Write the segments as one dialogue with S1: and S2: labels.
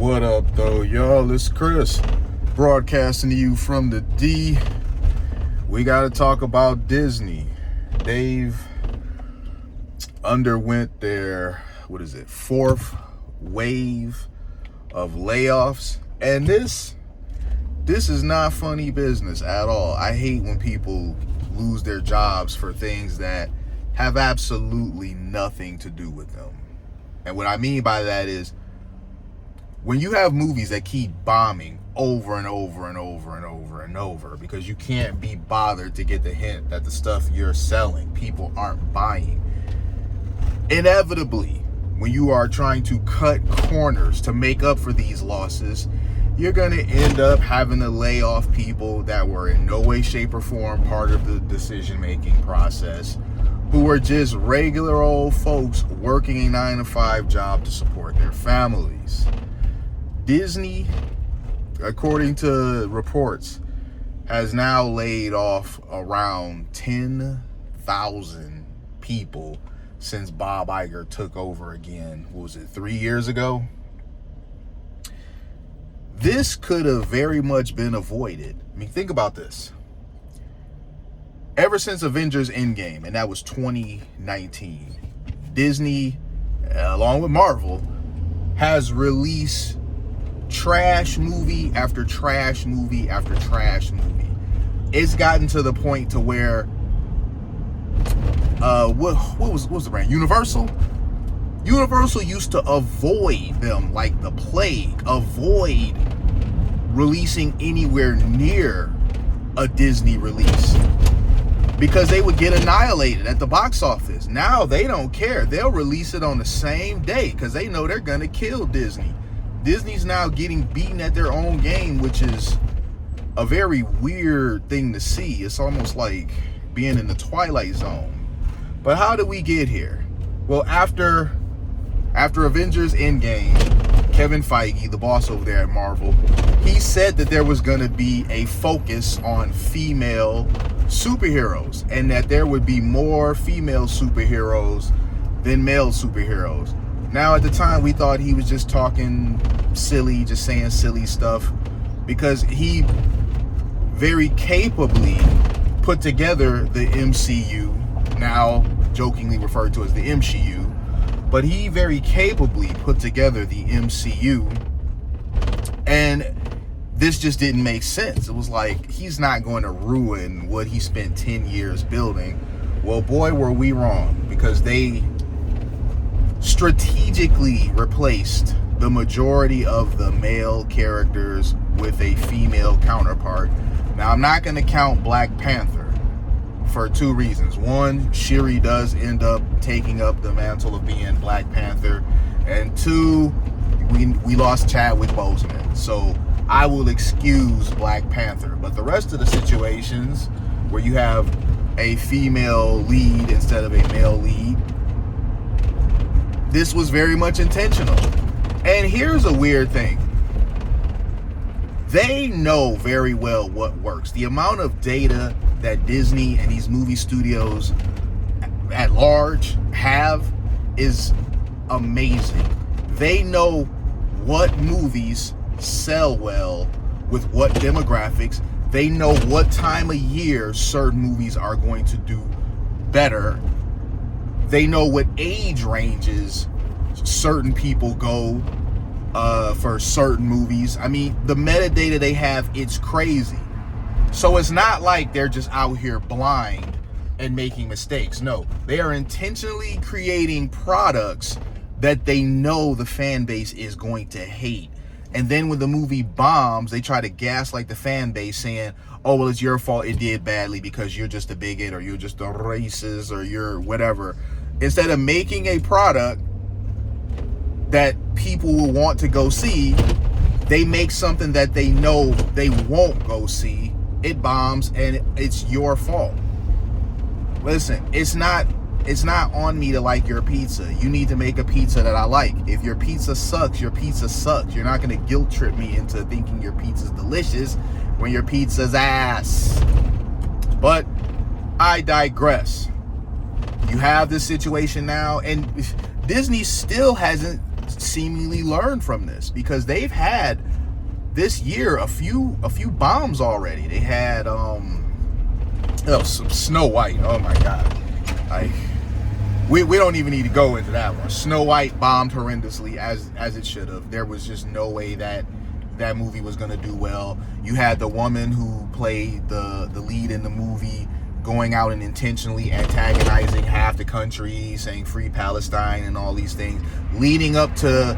S1: What up, though, y'all? It's Chris, broadcasting to you from the D. We got to talk about Disney. They've underwent their, fourth wave of layoffs. And this is not funny business at all. I hate when people lose their jobs for things that have absolutely nothing to do with them. And what I mean by that is, when you have movies that keep bombing over and over and over and over and over because you can't be bothered to get the hint that the stuff you're selling, people aren't buying. Inevitably, when you are trying to cut corners to make up for these losses, you're going to end up having to lay off people that were in no way, shape, or form part of the decision-making process, who are just regular old folks working a 9-to-5 job to support their families. Disney, according to reports, has now laid off around 10,000 people since Bob Iger took over again. 3 years ago? This could have very much been avoided. I mean, think about this. Ever since Avengers Endgame, and that was 2019, Disney, along with Marvel, has released trash movie after trash movie after trash movie. It's gotten to the point to where what was the brand? Universal used to avoid them like the plague, avoid releasing anywhere near a Disney release because they would get annihilated at the box office. Now they don't care. They'll release it on the same day because they know they're gonna kill Disney. Disney's now getting beaten at their own game, which is a very weird thing to see. It's almost like being in the Twilight Zone. But how did we get here? Well, after Avengers Endgame, Kevin Feige, the boss over there at Marvel, he said that there was going to be a focus on female superheroes and that there would be more female superheroes than male superheroes. Now, at the time, we thought he was just talking silly, just saying silly stuff, because he very capably put together the MCU, now jokingly referred to as the MCU, but he very capably put together the MCU, and this just didn't make sense. It was like, he's not going to ruin what he spent 10 years building. Well, boy, were we wrong, because they strategically replaced the majority of the male characters with a female counterpart. Now, I'm not going to count Black Panther for two reasons. One, Shuri does end up taking up the mantle of being Black Panther, and two, we lost Chadwick Boseman, so I will excuse Black Panther. But the rest of the situations where you have a female lead instead of a male lead, this was very much intentional. And here's a weird thing. They know very well what works. The amount of data that Disney and these movie studios at large have is amazing. They know what movies sell well with what demographics. They know what time of year certain movies are going to do better. They know what age ranges certain people go for certain movies. I mean, the metadata they have, it's crazy. So it's not like they're just out here blind and making mistakes. No, they are intentionally creating products that they know the fan base is going to hate. And then when the movie bombs, they try to gaslight the fan base saying, oh, well, it's your fault it did badly because you're just a bigot or you're just a racist or you're whatever. Instead of making a product that people will want to go see, they make something that they know they won't go see. It bombs and it's your fault. Listen, it's not on me to like your pizza. You need to make a pizza that I like. If your pizza sucks, your pizza sucks. You're not going to guilt trip me into thinking your pizza's delicious when your pizza's ass. But I digress. You have this situation now, and Disney still hasn't seemingly learn from this, because they've had this year a few bombs already. They had some Snow White. Oh my God, we don't even need to go into that one. Snow White bombed horrendously, as it should have. There was just no way that movie was going to do well. You had the woman who played the lead in the movie going out and intentionally antagonizing half the country, saying free Palestine and all these things, leading up to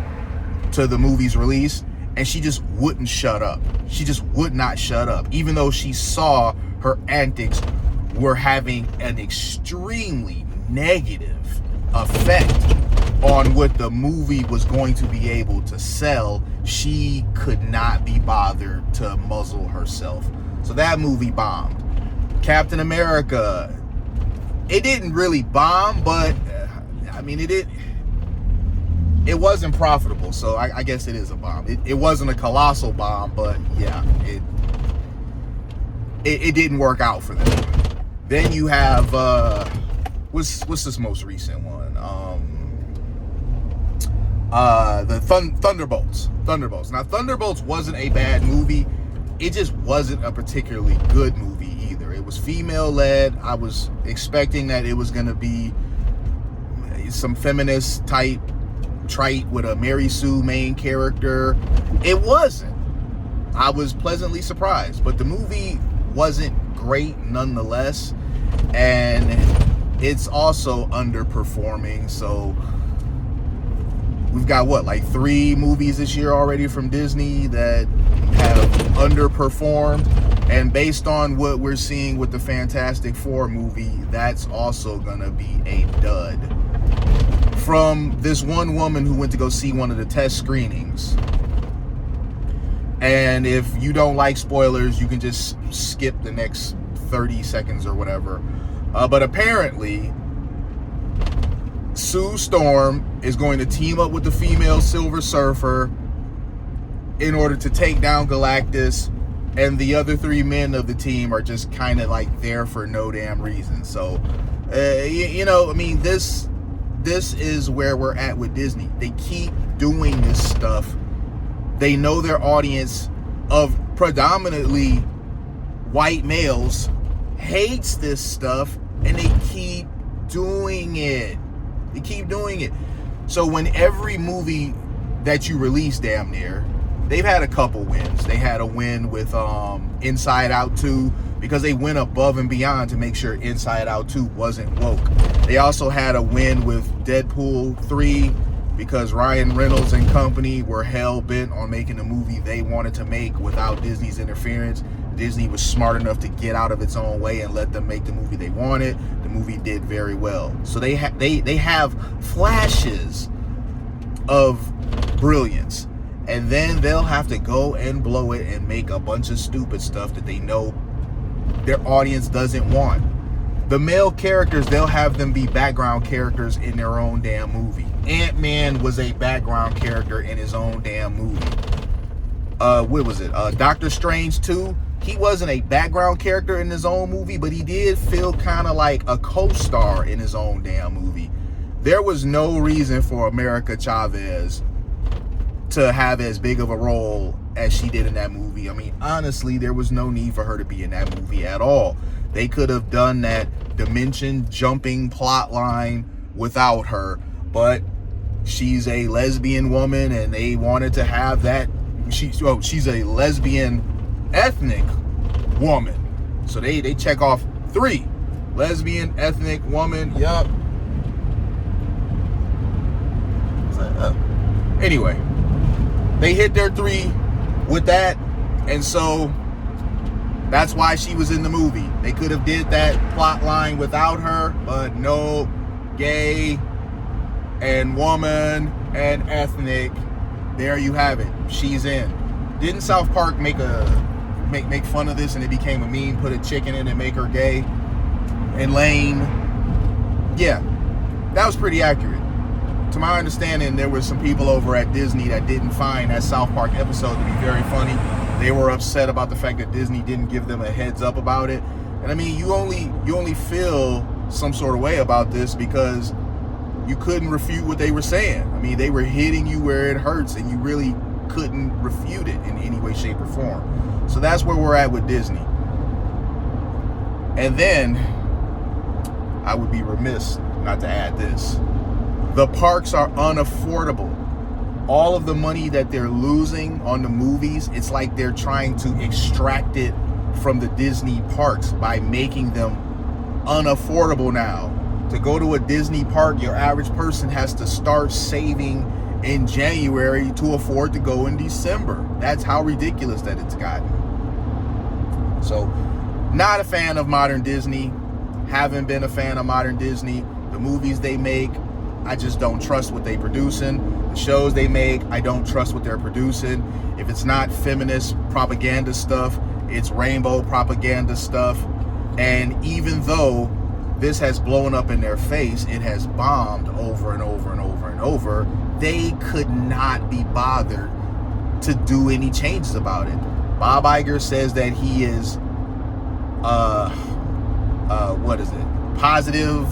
S1: the movie's release, and she just wouldn't shut up. She just would not shut up, even though she saw her antics were having an extremely negative effect on what the movie was going to be able to sell. She could not be bothered to muzzle herself. So that movie bombed. Captain America, it didn't really bomb, but I mean, it wasn't profitable, so I guess it is a bomb. It wasn't a colossal bomb, but yeah, it didn't work out for them. Then you have what's this most recent one? The Thunderbolts. Now, Thunderbolts wasn't a bad movie. It just wasn't a particularly good movie either. It was female-led. I was expecting that it was going to be some feminist type trite with a Mary Sue main character. It wasn't. I was pleasantly surprised, but the movie wasn't great nonetheless, and it's also underperforming. So we've got like 3 movies this year already from Disney that have underperformed, and based on what we're seeing with the Fantastic Four movie, that's also gonna be a dud. From this one woman who went to go see one of the test screenings, and if you don't like spoilers, you can just skip the next 30 seconds or whatever, but apparently Sue Storm is going to team up with the female Silver Surfer in order to take down Galactus, and the other 3 men of the team are just kind of like there for no damn reason. So I mean, this is where we're at with Disney. They keep doing this stuff. They know their audience of predominantly white males hates this stuff, and they keep doing it. So when every movie that you release, damn near, they've had a couple wins. They had a win with Inside Out 2, because they went above and beyond to make sure Inside Out 2 wasn't woke. They also had a win with Deadpool 3, because Ryan Reynolds and company were hell-bent on making a movie they wanted to make without Disney's interference. Disney was smart enough to get out of its own way and let them make the movie they wanted. The movie did very well. So they have flashes of brilliance, and then they'll have to go and blow it and make a bunch of stupid stuff that they know their audience doesn't want. The male characters, they'll have them be background characters in their own damn movie. Ant-Man was a background character in his own damn movie. What was it? Doctor Strange 2. He wasn't a background character in his own movie, but he did feel kind of like a co-star in his own damn movie. There was no reason for America Chavez to have as big of a role as she did in that movie. I mean, honestly, there was no need for her to be in that movie at all. They could have done that dimension jumping plot line without her, but she's a lesbian woman, and they wanted to have that. She's a lesbian ethnic woman, so they check off 3. Lesbian ethnic woman. Yup. Anyway, they hit their 3 with that, and so that's why she was in the movie. They could have did that plot line without her, but no, gay and woman and ethnic. There you have it. She's in. Didn't South Park make fun of this, and it became a meme? Put a chick in it and make her gay and lame. Yeah, that was pretty accurate. To my understanding, there were some people over at Disney that didn't find that South Park episode to be very funny. They were upset about the fact that Disney didn't give them a heads up about it. And I mean, you only feel some sort of way about this because You couldn't refute what they were saying. I mean, they were hitting you where it hurts, and you really couldn't refute it in any way, shape, or form. So that's where we're at with Disney. And then, I would be remiss not to add this. The parks are unaffordable. All of the money that they're losing on the movies, it's like they're trying to extract it from the Disney parks by making them unaffordable now. To go to a Disney park, your average person has to start saving in January to afford to go in December. That's how ridiculous that it's gotten. So, not a fan of modern Disney. Haven't been a fan of modern Disney. The movies they make, I just don't trust what they producing. The shows they make, I don't trust what they're producing. If it's not feminist propaganda stuff, it's rainbow propaganda stuff. And even though this has blown up in their face, it has bombed over and over and over and over, they could not be bothered to do any changes about it. Bob Iger says that he is positive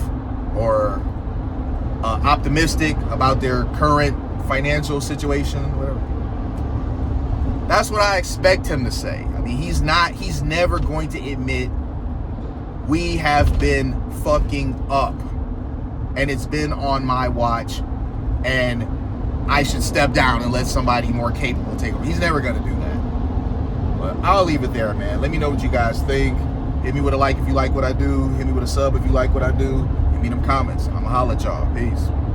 S1: or optimistic about their current financial situation, whatever. That's what I expect him to say. I mean, he's never going to admit we have been fucking up and it's been on my watch and I should step down and let somebody more capable take over. He's never going to do that. But I'll leave it there, man. Let me know what you guys think. Hit me with a like if you like what I do. Hit me with a sub if you like what I do. Give me them comments. I'ma holla at y'all. Peace.